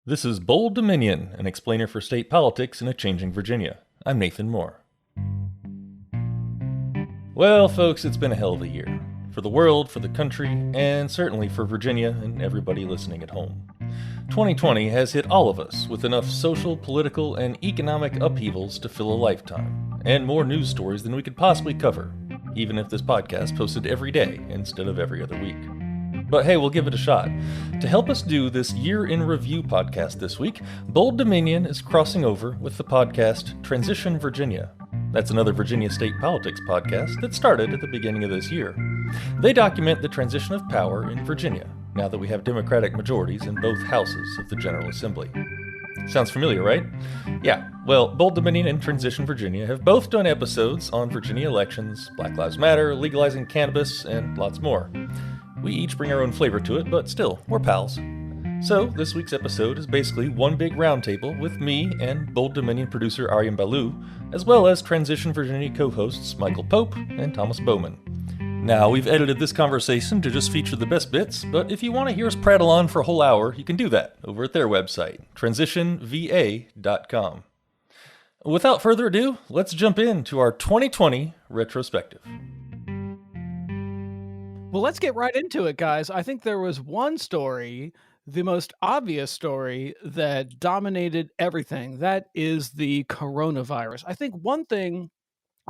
This is Bold Dominion, an explainer for state politics in a changing Virginia. I'm Nathan Moore. Well, folks, it's been a hell of a year. For the world, for the country, and certainly for Virginia and everybody listening at home. 2020 has hit all of us with enough social, political, and economic upheavals to fill a lifetime, and more news stories than we could possibly cover, even if this podcast posted every day instead of every other week. But hey, we'll give it a shot. To help us do this year in review podcast this week, Bold Dominion is crossing over with the podcast Transition Virginia. That's another Virginia state politics podcast that started at the beginning of this year. They document the transition of power in Virginia, now that we have Democratic majorities in both houses of the General Assembly. Sounds familiar, right? Yeah, well, Bold Dominion and Transition Virginia have both done episodes on Virginia elections, Black Lives Matter, legalizing cannabis, and lots more. We each bring our own flavor to it, but still, we're pals. So, this week's episode is basically one big roundtable with me and Bold Dominion producer Aryan Balu, as well as Transition Virginia co-hosts Michael Pope and Thomas Bowman. Now, we've edited this conversation to just feature the best bits, but if you want to hear us prattle on for a whole hour, you can do that over at their website, transitionva.com. Without further ado, let's jump into our 2020 retrospective. Well, let's get right into it, guys. I think there was one story, the most obvious story that dominated everything. That is the coronavirus. I think one thing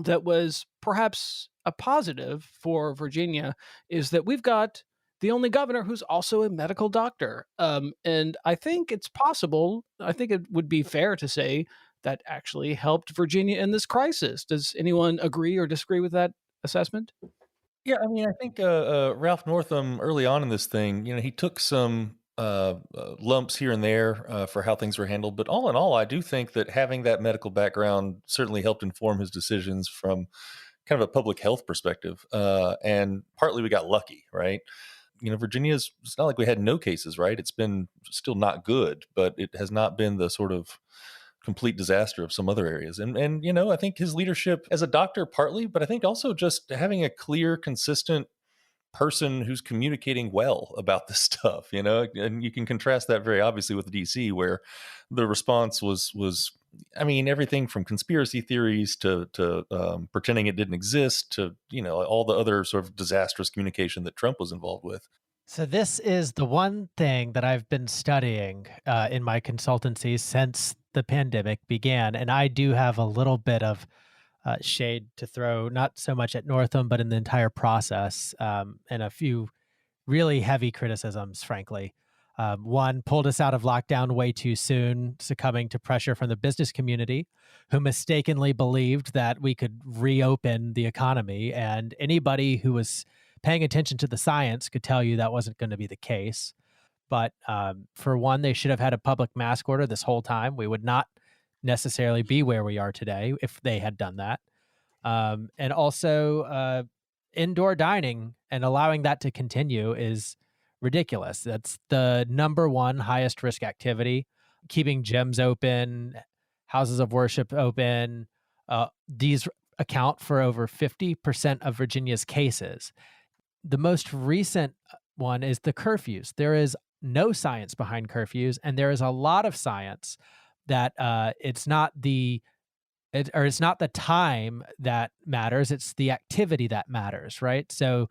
that was perhaps a positive for Virginia is that we've got the only governor who's also a medical doctor. And I think it's possible, I think it would be fair to say that actually helped Virginia in this crisis. Does anyone agree or disagree with that assessment? Yeah, I mean, I think Ralph Northam early on in this thing, he took some lumps here and there for how things were handled. But all in all, I do think that having that medical background certainly helped inform his decisions from kind of a public health perspective. And partly we got lucky, right? It's not like we had no cases, right? It's been still not good, but it has not been the sort of complete disaster of some other areas. And I think his leadership as a doctor partly, but I think also just having a clear, consistent person who's communicating well about this stuff, and you can contrast that very obviously with DC, where the response was I mean, everything from conspiracy theories to pretending it didn't exist to all the other sort of disastrous communication that Trump was involved with. So this is the one thing that I've been studying in my consultancy since the pandemic began, and I do have a little bit of shade to throw, not so much at Northam, but in the entire process, and a few really heavy criticisms, frankly. One, pulled us out of lockdown way too soon, succumbing to pressure from the business community, who mistakenly believed that we could reopen the economy, and anybody who was paying attention to the science could tell you that wasn't going to be the case. But for one, they should have had a public mask order this whole time. We would not necessarily be where we are today if they had done that. And also, indoor dining and allowing that to continue is ridiculous. That's the number one highest risk activity. Keeping gyms open, houses of worship open, these account for over 50% of Virginia's cases. The most recent one is the curfews. There is no science behind curfews, and there is a lot of science that it's not the time that matters, it's the activity that matters, right? So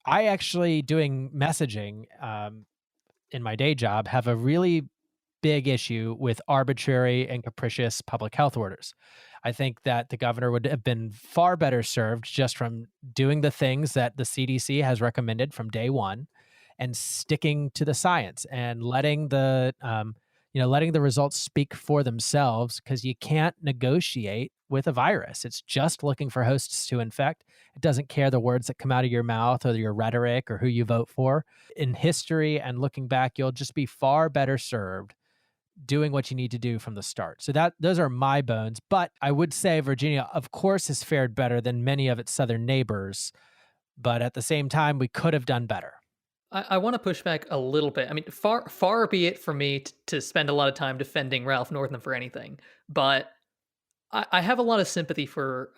I actually, doing messaging in my day job, have a really big issue with arbitrary and capricious public health orders. I think that the governor would have been far better served just from doing the things that the CDC has recommended from day one and sticking to the science and letting the results speak for themselves, because you can't negotiate with a virus. It's just looking for hosts to infect. It doesn't care the words that come out of your mouth or your rhetoric or who you vote for. In history and looking back, you'll just be far better served doing what you need to do from the start. So those are my bones. But I would say Virginia, of course, has fared better than many of its southern neighbors. But at the same time, we could have done better. I want to push back a little bit. I mean, far be it from me to spend a lot of time defending Ralph Northam for anything, but I have a lot of sympathy for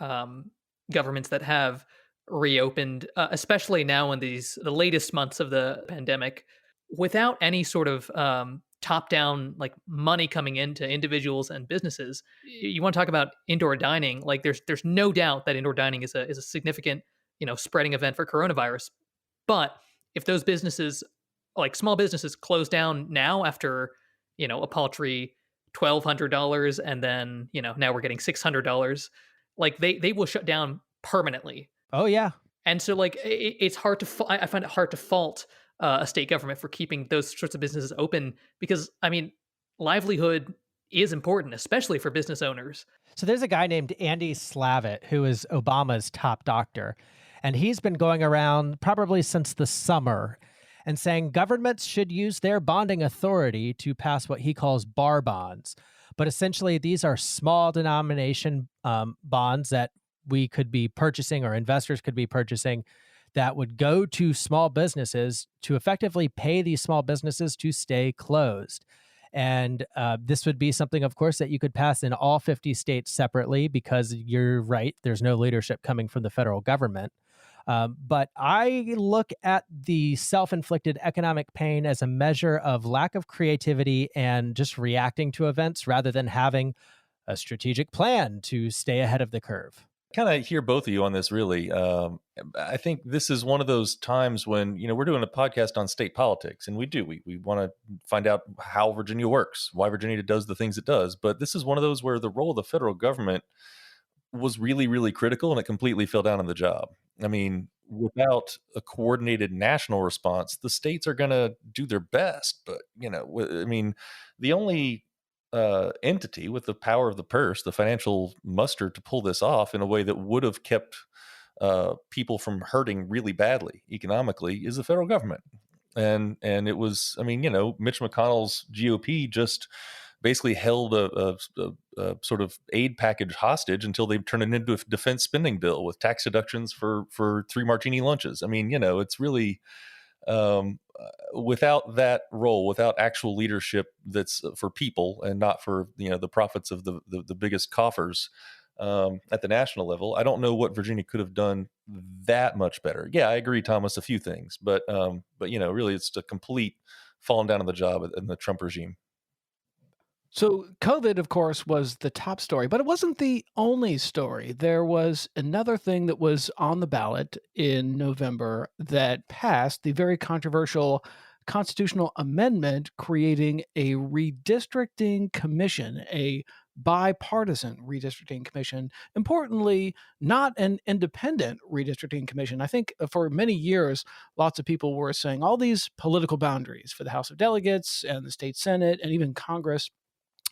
governments that have reopened, especially now in the latest months of the pandemic, without any sort of top-down like money coming into individuals and businesses. You want to talk about indoor dining? Like there's no doubt that indoor dining is a significant, spreading event for coronavirus. But if those businesses, like small businesses, close down now after, a paltry $1,200, and then, now we're getting $600, like they will shut down permanently. Oh yeah. And so, like, it's hard to I find it hard to fault a state government for keeping those sorts of businesses open, because I mean, livelihood is important, especially for business owners. So there's a guy named Andy Slavitt who is Obama's top doctor, and he's been going around probably since the summer and saying governments should use their bonding authority to pass what he calls bar bonds. But essentially, these are small denomination bonds that we could be purchasing, or investors could be purchasing, that would go to small businesses to effectively pay these small businesses to stay closed. And this would be something, of course, that you could pass in all 50 states separately, because you're right, there's no leadership coming from the federal government. But I look at the self-inflicted economic pain as a measure of lack of creativity and just reacting to events rather than having a strategic plan to stay ahead of the curve. Kind of hear both of you on this, really. I think this is one of those times when, we're doing a podcast on state politics, and we want to find out how Virginia works, why Virginia does the things it does. But this is one of those where the role of the federal government was really, really critical, and it completely fell down on the job. I mean, without a coordinated national response, the states are going to do their best. But, the only entity with the power of the purse, the financial muster to pull this off in a way that would have kept people from hurting really badly economically is the federal government. And it was, Mitch McConnell's GOP just basically held a sort of aid package hostage until they turned it into a defense spending bill with tax deductions for 3 martini lunches. It's really without that role, without actual leadership that's for people and not for the profits of the biggest coffers at the national level, I don't know what Virginia could have done that much better. Yeah, I agree, Thomas, a few things, but really it's a complete falling down on the job in the Trump regime. So COVID, of course, was the top story, but it wasn't the only story. There was another thing that was on the ballot in November that passed, the very controversial constitutional amendment creating a redistricting commission, a bipartisan redistricting commission. Importantly, not an independent redistricting commission. I think for many years, lots of people were saying all these political boundaries for the House of Delegates and the state Senate and even Congress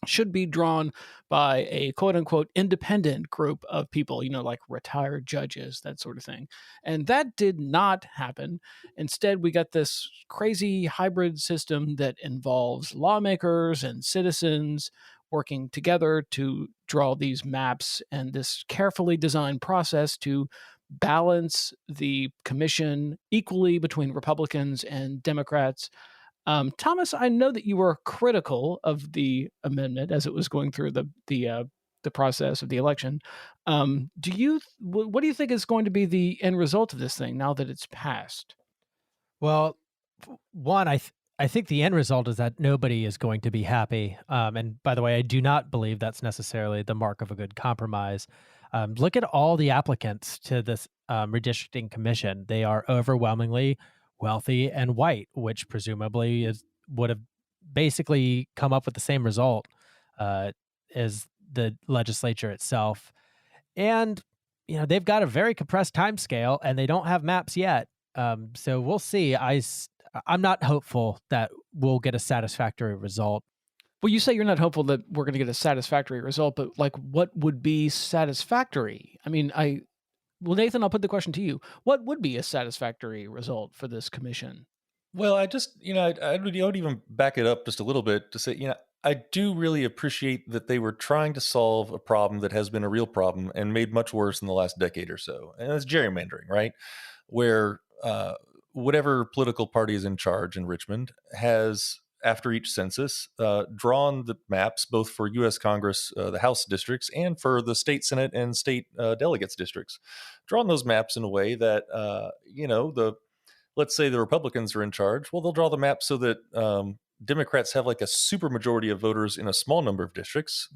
should be drawn by a quote unquote independent group of people, like retired judges, that sort of thing. And that did not happen. Instead, we got this crazy hybrid system that involves lawmakers and citizens working together to draw these maps, and this carefully designed process to balance the commission equally between Republicans and Democrats. Thomas, I know that you were critical of the amendment as it was going through the process of the election. What do you think is going to be the end result of this thing now that it's passed? Well, one, I think the end result is that nobody is going to be happy. And by the way, I do not believe that's necessarily the mark of a good compromise. Look at all the applicants to this redistricting commission. They are overwhelmingly wealthy and white, which presumably would have basically come up with the same result as the legislature itself. And they've got a very compressed time scale, and they don't have maps yet. So we'll see. I'm not hopeful that we'll get a satisfactory result. Well, you say you're not hopeful that we're going to get a satisfactory result, but what would be satisfactory? Well, Nathan, I'll put the question to you. What would be a satisfactory result for this commission? Well, I just, I would even back it up just a little bit to say, I do really appreciate that they were trying to solve a problem that has been a real problem and made much worse in the last decade or so. And that's gerrymandering, right? Where whatever political party is in charge in Richmond has, after each census, drawn the maps both for U.S. Congress, the House districts, and for the state Senate and state delegates districts, drawn those maps in a way that, let's say the Republicans are in charge. Well, they'll draw the map so that Democrats have like a super majority of voters in a small number of districts.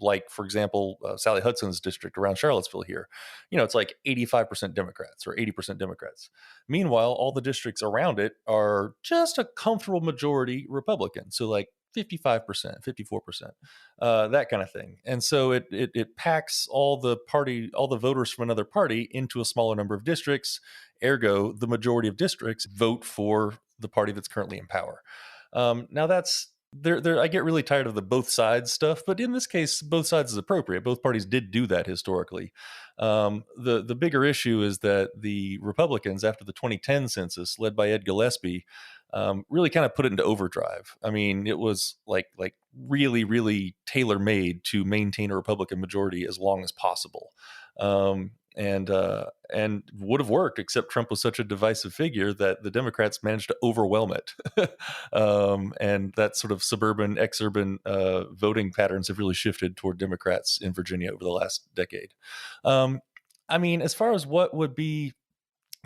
Like, for example, Sally Hudson's district around Charlottesville here, it's like 85% Democrats or 80% Democrats. Meanwhile, all the districts around it are just a comfortable majority Republican. So like 55%, 54%, that kind of thing. And so it packs all the voters from another party into a smaller number of districts. Ergo, the majority of districts vote for the party that's currently in power. Now that's I get really tired of the both sides stuff, but in this case, both sides is appropriate. Both parties did do that historically. The bigger issue is that the Republicans, after the 2010 census led by Ed Gillespie, really kind of put it into overdrive. I mean, it was like really, really tailor made to maintain a Republican majority as long as possible. And would have worked, except Trump was such a divisive figure that the Democrats managed to overwhelm it. And that sort of suburban, exurban voting patterns have really shifted toward Democrats in Virginia over the last decade. I mean, as far as what would be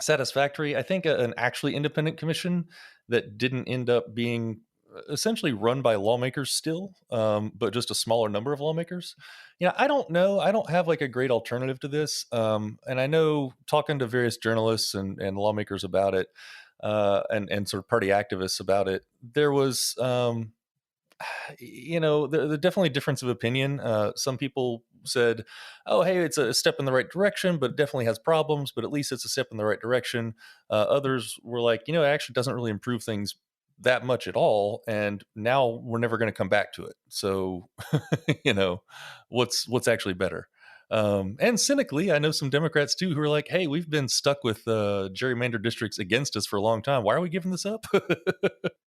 satisfactory, I think an actually independent commission that didn't end up being essentially run by lawmakers still, but just a smaller number of lawmakers. I don't know. I don't have like a great alternative to this. And I know, talking to various journalists and lawmakers about it, and sort of party activists about it, there was, the definitely difference of opinion. Some people said, oh, hey, it's a step in the right direction, but it definitely has problems, but at least it's a step in the right direction. Others were like, it actually doesn't really improve things that much at all, and now we're never going to come back to it. So what's actually better? And cynically, I know some Democrats too who are like, hey, we've been stuck with gerrymandered districts against us for a long time. Why are we giving this up?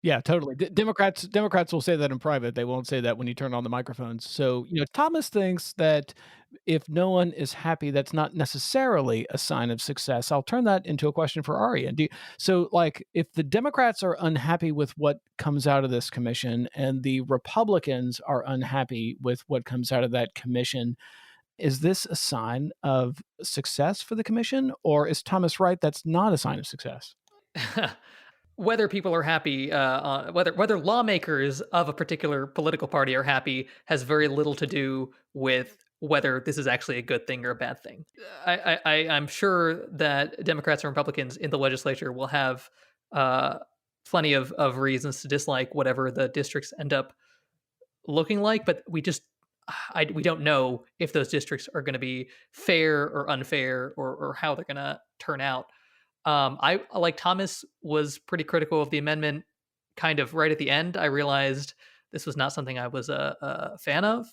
Yeah, totally. Democrats will say that in private. They won't say that when you turn on the microphones. So, Thomas thinks that if no one is happy, that's not necessarily a sign of success. I'll turn that into a question for Arya. So, if the Democrats are unhappy with what comes out of this commission and the Republicans are unhappy with what comes out of that commission, is this a sign of success for the commission, or is Thomas right? That's not a sign of success. Whether people are happy, whether lawmakers of a particular political party are happy, has very little to do with whether this is actually a good thing or a bad thing. I'm sure that Democrats and Republicans in the legislature will have plenty of reasons to dislike whatever the districts end up looking like, but we don't know if those districts are going to be fair or unfair, or how they're going to turn out. I, like Thomas, was pretty critical of the amendment kind of right at the end. I realized this was not something I was a fan of.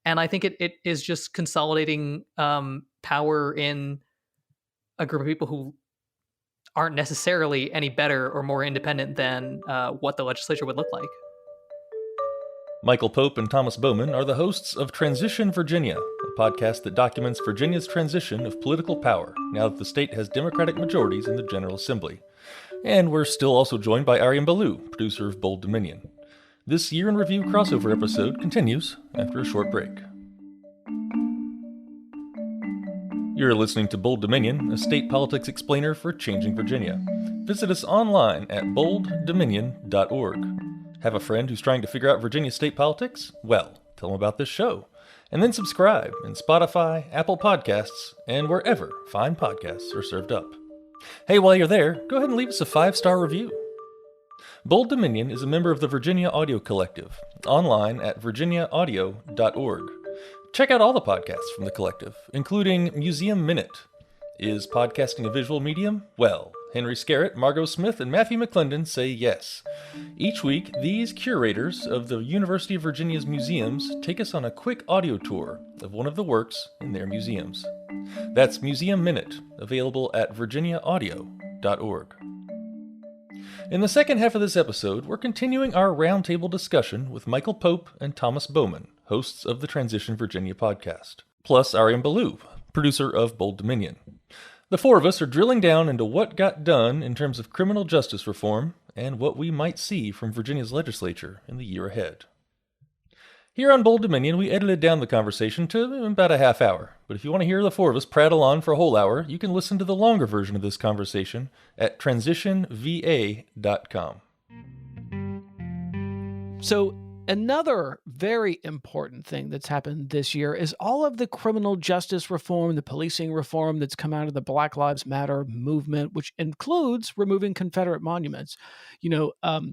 And I think it is just consolidating power in a group of people who aren't necessarily any better or more independent than what the legislature would look like. Michael Pope and Thomas Bowman are the hosts of Transition Virginia, a podcast that documents Virginia's transition of political power now that the state has Democratic majorities in the General Assembly. And we're still also joined by Aryan Ballou, producer of Bold Dominion. This Year in Review crossover episode continues after a short break. You're listening to Bold Dominion, a state politics explainer for Changing Virginia. Visit us online at bolddominion.org. Have a friend who's trying to figure out Virginia state politics? Well, tell them about this show. And then subscribe in Spotify, Apple Podcasts, and wherever fine podcasts are served up. Hey, while you're there, go ahead and leave us a 5-star review. Bold Dominion is a member of the Virginia Audio Collective, online at virginiaaudio.org. Check out all the podcasts from the collective, including Museum Minute. Is podcasting a visual medium? Well, Henry Scarrett, Margot Smith, and Matthew McClendon say yes. Each week, these curators of the University of Virginia's museums take us on a quick audio tour of one of the works in their museums. That's Museum Minute, available at virginiaaudio.org. In the second half of this episode, we're continuing our roundtable discussion with Michael Pope and Thomas Bowman, hosts of the Transition Virginia podcast, plus Aryan Ballou, producer of Bold Dominion. The four of us are drilling down into what got done in terms of criminal justice reform and what we might see from Virginia's legislature in the year ahead. Here on Bold Dominion, we edited down the conversation to about a half hour, but if you want to hear the four of us prattle on for a whole hour, you can listen to the longer version of this conversation at transitionva.com. So another very important thing that's happened this year is all of the criminal justice reform, the policing reform that's come out of the Black Lives Matter movement, which includes removing Confederate monuments. You know,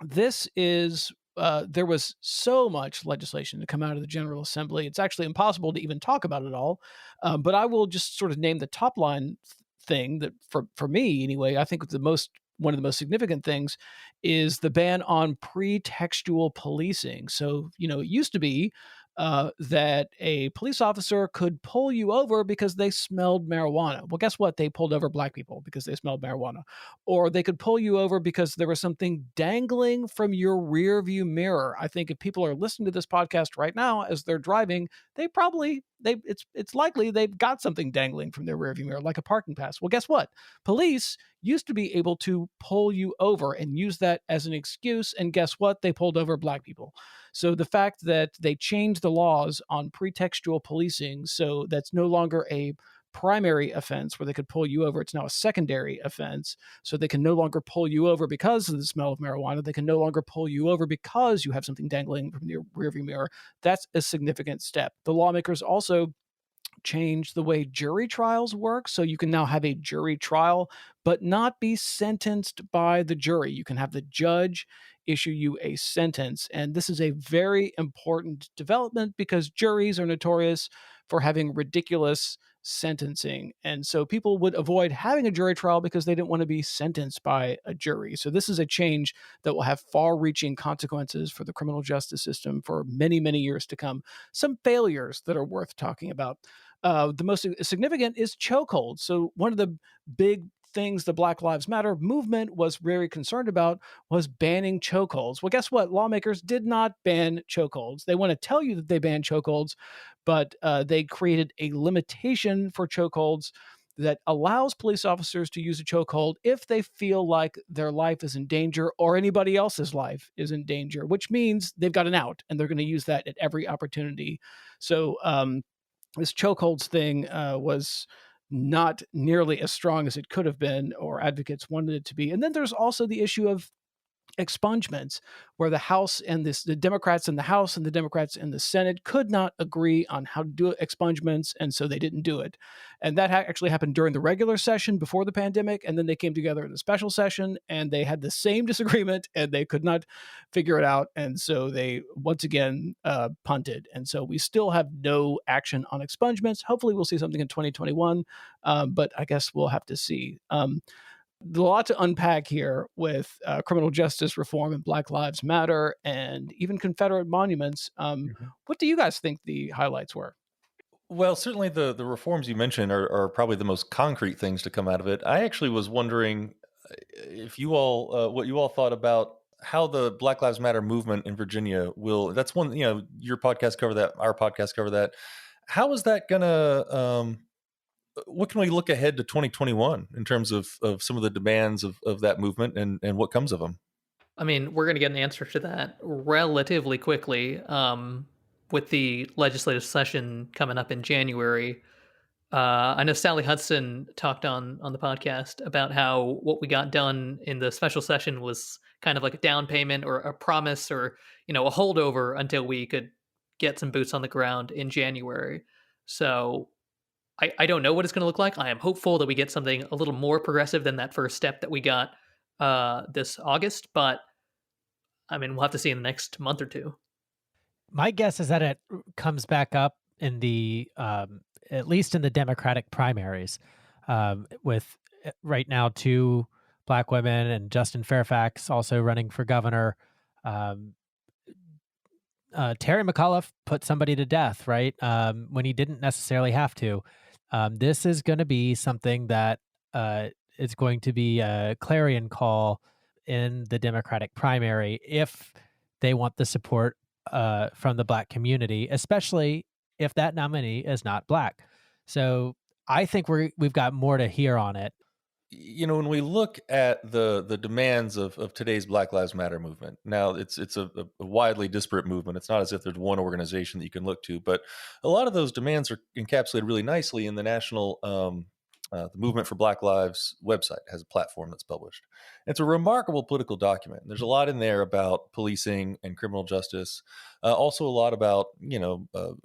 this is there was so much legislation to come out of the General Assembly. It's actually impossible to even talk about it all. But I will just sort of name the top line thing that, for me anyway, I think one of the most significant things is the ban on pretextual policing. So, it used to be that a police officer could pull you over because they smelled marijuana. Well, guess what? They pulled over black people because they smelled marijuana. Or they could pull you over because there was something dangling from your rear view mirror. I think if people are listening to this podcast right now as they're driving, it's likely they've got something dangling from their rearview mirror, like a parking pass. Well, guess what? Police used to be able to pull you over and use that as an excuse. And guess what? They pulled over black people. So the fact that they changed the laws on pretextual policing, so that's no longer a primary offense where they could pull you over, it's now a secondary offense. So they can no longer pull you over because of the smell of marijuana. They can no longer pull you over because you have something dangling from your rearview mirror. That's a significant step. The lawmakers also change the way jury trials work. So you can now have a jury trial, but not be sentenced by the jury. You can have the judge issue you a sentence. And this is a very important development because juries are notorious for having ridiculous sentencing. And so people would avoid having a jury trial because they didn't want to be sentenced by a jury. So this is a change that will have far-reaching consequences for the criminal justice system for many, many years to come. Some failures that are worth talking about. The most significant is chokeholds. So one of the big things the Black Lives Matter movement was very concerned about was banning chokeholds. Well, guess what? Lawmakers did not ban chokeholds. They want to tell you that they banned chokeholds, but they created a limitation for chokeholds that allows police officers to use a chokehold if they feel like their life is in danger or anybody else's life is in danger, which means they've got an out and they're going to use that at every opportunity. So this chokeholds thing was not nearly as strong as it could have been or advocates wanted it to be. And then there's also the issue of expungements, where the House and the Democrats in the House and the Democrats in the Senate could not agree on how to do expungements, and so they didn't do it. And that actually happened during the regular session before the pandemic, and then they came together in the special session, and they had the same disagreement, and they could not figure it out, and so they once again punted. And so we still have no action on expungements. Hopefully we'll see something in 2021, but I guess we'll have to see. A lot to unpack here with criminal justice reform and Black Lives Matter and even Confederate monuments. What do you guys think the highlights were? Well, certainly the reforms you mentioned are probably the most concrete things to come out of it. I actually was wondering if you all, what you all thought about how the Black Lives Matter movement in Virginia will, that's one, your podcast cover that, our podcast cover that. How is that gonna, what can we look ahead to 2021 in terms of some of the demands of that movement and what comes of them? I mean, we're going to get an answer to that relatively quickly with the legislative session coming up in January. I know Sally Hudson talked on the podcast about how what we got done in the special session was kind of like a down payment or a promise or, a holdover until we could get some boots on the ground in January. So I don't know what it's going to look like. I am hopeful that we get something a little more progressive than that first step that we got this August. But I mean, we'll have to see in the next month or two. My guess is that it comes back up in the, at least in the Democratic primaries, with right now 2 Black women and Justin Fairfax also running for governor. Terry McAuliffe put somebody to death, right? When he didn't necessarily have to. This is going to be something that is going to be a clarion call in the Democratic primary if they want the support from the Black community, especially if that nominee is not Black. So I think we've got more to hear on it. When we look at the demands of today's Black Lives Matter movement, now it's a widely disparate movement. It's not as if there's one organization that you can look to, but a lot of those demands are encapsulated really nicely in the national The Movement for Black Lives website has a platform that's published. It's a remarkable political document. There's a lot in there about policing and criminal justice. Also, a lot about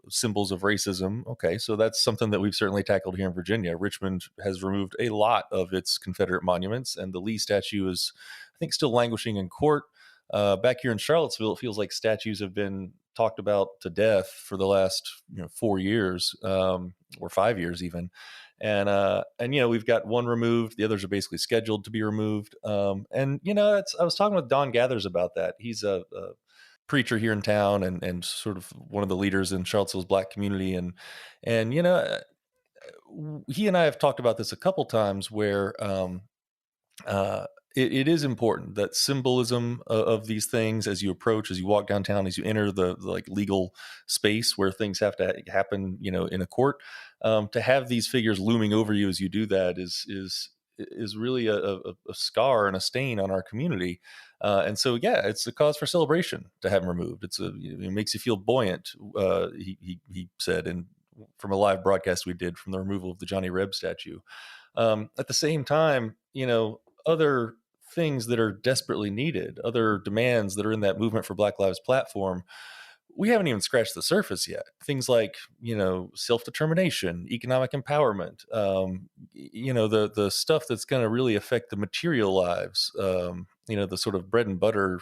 symbols of racism. Okay, so that's something that we've certainly tackled here in Virginia. Richmond has removed a lot of its Confederate monuments, and the Lee statue is, I think, still languishing in court. Back here in Charlottesville, it feels like statues have been talked about to death for the last 4 years, or 5 years even. And we've got one removed. The others are basically scheduled to be removed. I was talking with Don Gathers about that. He's a preacher here in town and sort of one of the leaders in Charlottesville's Black community. And he and I have talked about this a couple times where it is important that symbolism of these things, as you approach, as you walk downtown, as you enter the like legal space where things have to happen, in a court, to have these figures looming over you as you do that is really a scar and a stain on our community. And so, yeah, it's a cause for celebration to have them removed. It makes you feel buoyant. He said, and from a live broadcast we did from the removal of the Johnny Reb statue. At the same time, other things that are desperately needed, other demands that are in that Movement for Black Lives platform, we haven't even scratched the surface yet. Things like, self-determination, economic empowerment, the stuff that's going to really affect the material lives, the sort of bread and butter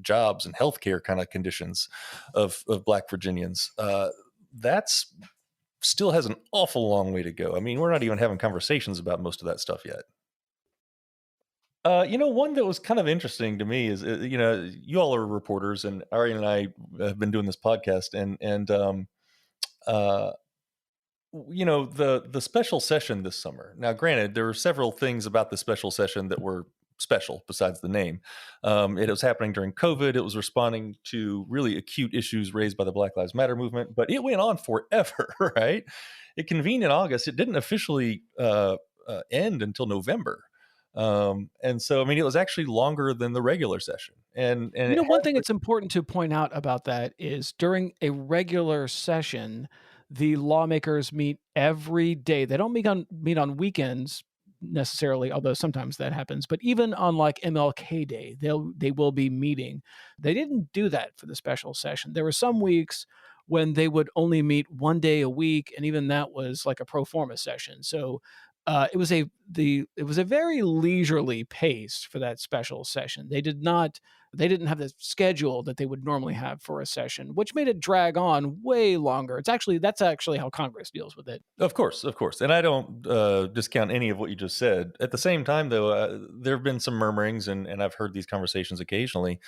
jobs and healthcare kind of conditions of Black Virginians. That's still has an awful long way to go. I mean, we're not even having conversations about most of that stuff yet. One that was kind of interesting to me is, you all are reporters, and Ari and I have been doing this podcast, and the special session this summer. Now, granted, there were several things about the special session that were special besides the name. It was happening during COVID. It was responding to really acute issues raised by the Black Lives Matter movement, but it went on forever, right? It convened in August. It didn't officially end until November. And so, I mean, it was actually longer than the regular session. And one thing that's important to point out about that is during a regular session, the lawmakers meet every day. They don't meet on weekends necessarily, although sometimes that happens. But even on like MLK Day, they will be meeting. They didn't do that for the special session. There were some weeks when they would only meet one day a week, and even that was like a pro forma session. So it was a very leisurely pace for that special session. They didn't have the schedule that they would normally have for a session, which made it drag on way longer. That's actually how Congress deals with it. Of course. And I don't discount any of what you just said. At the same time, though, there have been some murmurings, and I've heard these conversations occasionally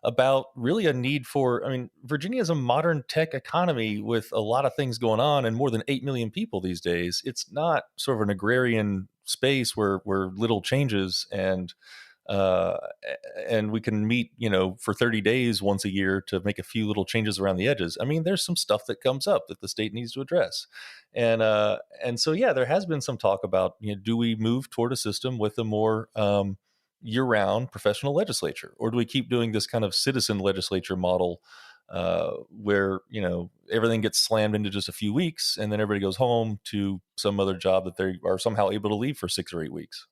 about really a need for, Virginia is a modern tech economy with a lot of things going on and more than 8 million people these days. It's not sort of an agrarian space where little changes and we can meet, for 30 days once a year to make a few little changes around the edges. I mean, there's some stuff that comes up that the state needs to address. And so, yeah, there has been some talk about, do we move toward a system with a more year-round professional legislature, or do we keep doing this kind of citizen legislature model where, everything gets slammed into just a few weeks and then everybody goes home to some other job that they are somehow able to leave for 6 or 8 weeks?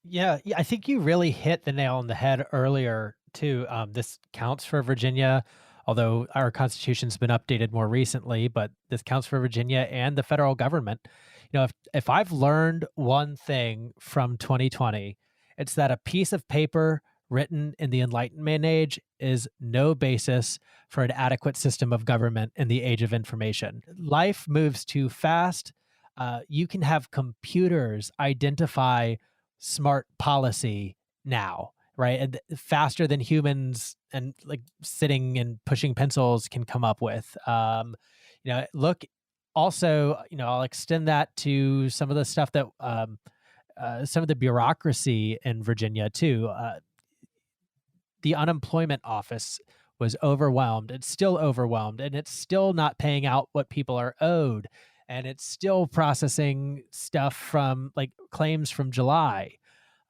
Yeah, I think you really hit the nail on the head earlier, too. This counts for Virginia, although our Constitution's been updated more recently, but this counts for Virginia and the federal government. If I've learned one thing from 2020, it's that a piece of paper written in the Enlightenment age is no basis for an adequate system of government in the age of information. Life moves too fast. You can have computers identify smart policy now, right? And faster than humans and like sitting and pushing pencils can come up with. Look, also, I'll extend that to some of the stuff that some of the bureaucracy in Virginia too. The unemployment office was overwhelmed. It's still overwhelmed, and it's still not paying out what people are owed. And it's still processing stuff from like claims from July.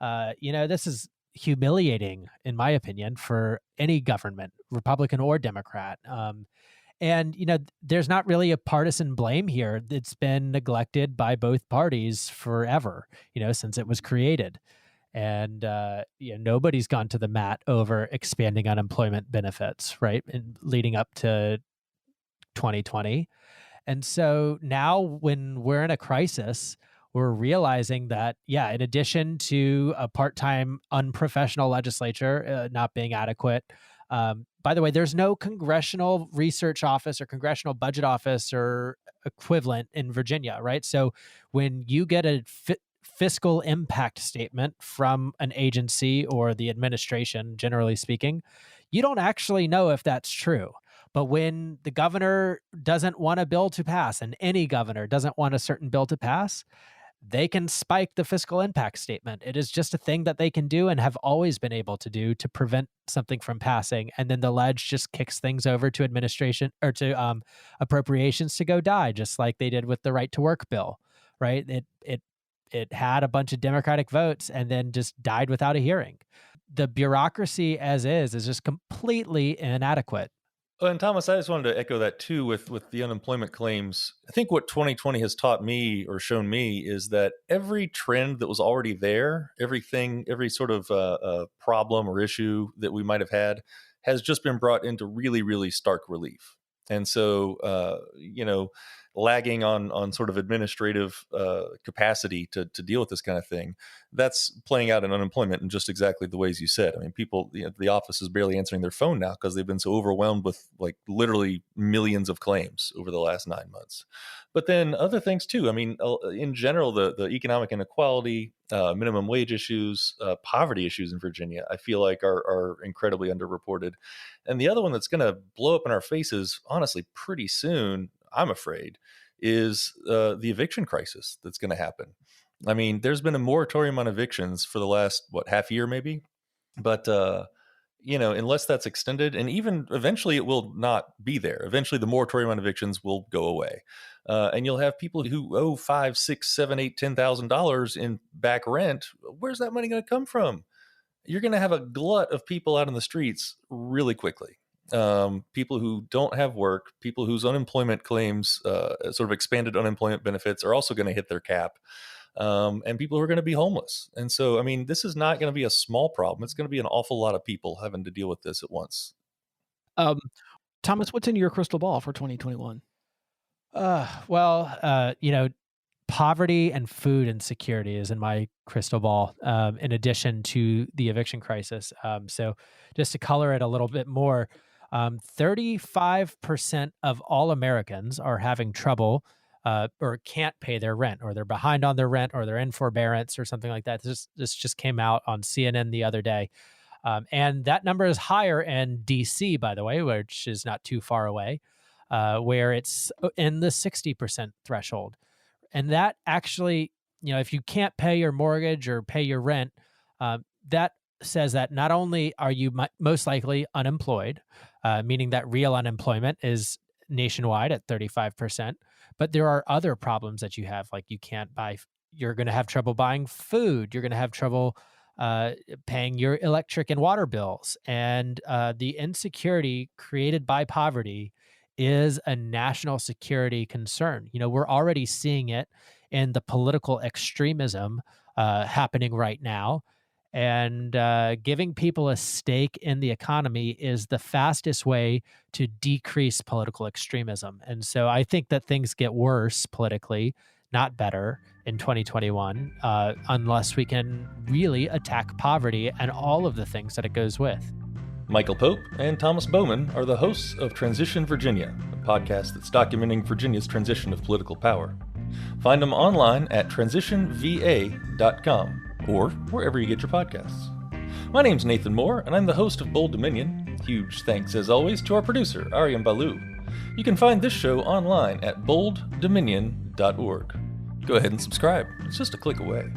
This is humiliating, in my opinion, for any government, Republican or Democrat. And, there's not really a partisan blame here. It's been neglected by both parties forever, since it was created. And nobody's gone to the mat over expanding unemployment benefits, right? And leading up to 2020. And so now when we're in a crisis, we're realizing that, in addition to a part-time unprofessional legislature not being adequate, by the way, there's no congressional research office or congressional budget office or equivalent in Virginia, right? So when you get a fiscal impact statement from an agency or the administration, generally speaking, you don't actually know if that's true. But when the governor doesn't want a bill to pass, and any governor doesn't want a certain bill to pass, they can spike the fiscal impact statement. It is just a thing that they can do and have always been able to do to prevent something from passing. And then the ledge just kicks things over to administration or to appropriations to go die, just like they did with the right to work bill, right? It had a bunch of Democratic votes and then just died without a hearing. The bureaucracy as is just completely inadequate. And Thomas, I just wanted to echo that too with the unemployment claims. I think what 2020 has taught me or shown me is that every trend that was already there, every sort of problem or issue that we might have had has just been brought into really, really stark relief. And so, lagging on sort of administrative capacity to deal with this kind of thing, that's playing out in unemployment in just exactly the ways you said. I mean, people, the office is barely answering their phone now because they've been so overwhelmed with like literally millions of claims over the last 9 months. But then other things too. I mean, in general, the economic inequality, minimum wage issues, poverty issues in Virginia, I feel like are incredibly underreported. And the other one that's going to blow up in our faces, honestly, pretty soon, I'm afraid, is the eviction crisis that's going to happen. I mean, there's been a moratorium on evictions for the last, half year maybe? But, unless that's extended, and even eventually it will not be there. Eventually the moratorium on evictions will go away. And you'll have people who owe $5,000, $6,000, $7,000, $8,000, $10,000 in back rent. Where's that money going to come from? You're going to have a glut of people out in the streets really quickly. People who don't have work, people whose unemployment claims, sort of expanded unemployment benefits, are also going to hit their cap, and people who are going to be homeless. And so, I mean, this is not going to be a small problem. It's going to be an awful lot of people having to deal with this at once. Thomas, what's in your crystal ball for 2021? Poverty and food insecurity is in my crystal ball, in addition to the eviction crisis. So just to color it a little bit more, 35% of all Americans are having trouble or can't pay their rent, or they're behind on their rent, or they're in forbearance or something like that. This just came out on CNN the other day. And that number is higher in DC, by the way, which is not too far away, where it's in the 60% threshold. And that actually, if you can't pay your mortgage or pay your rent, that says that not only are you most likely unemployed, meaning that real unemployment is nationwide at 35%, but there are other problems that you have, like you're going to have trouble buying food, you're going to have trouble paying your electric and water bills. And the insecurity created by poverty is a national security concern. We're already seeing it in the political extremism happening right now. And giving people a stake in the economy is the fastest way to decrease political extremism. And so I think that things get worse politically, not better, in 2021, unless we can really attack poverty and all of the things that it goes with. Michael Pope and Thomas Bowman are the hosts of Transition Virginia, a podcast that's documenting Virginia's transition of political power. Find them online at transitionva.com or wherever you get your podcasts. My name's Nathan Moore, and I'm the host of Bold Dominion. Huge thanks, as always, to our producer, Aryam Balu. You can find this show online at bolddominion.org. Go ahead and subscribe. It's just a click away.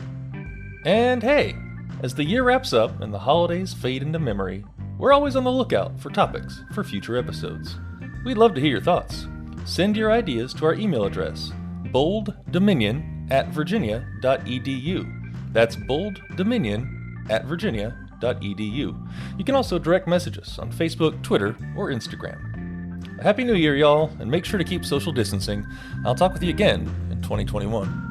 And hey, as the year wraps up and the holidays fade into memory, we're always on the lookout for topics for future episodes. We'd love to hear your thoughts. Send your ideas to our email address, bolddominion@virginia.edu. That's bolddominion@virginia.edu. You can also direct message us on Facebook, Twitter, or Instagram. Happy New Year, y'all, and make sure to keep social distancing. I'll talk with you again in 2021.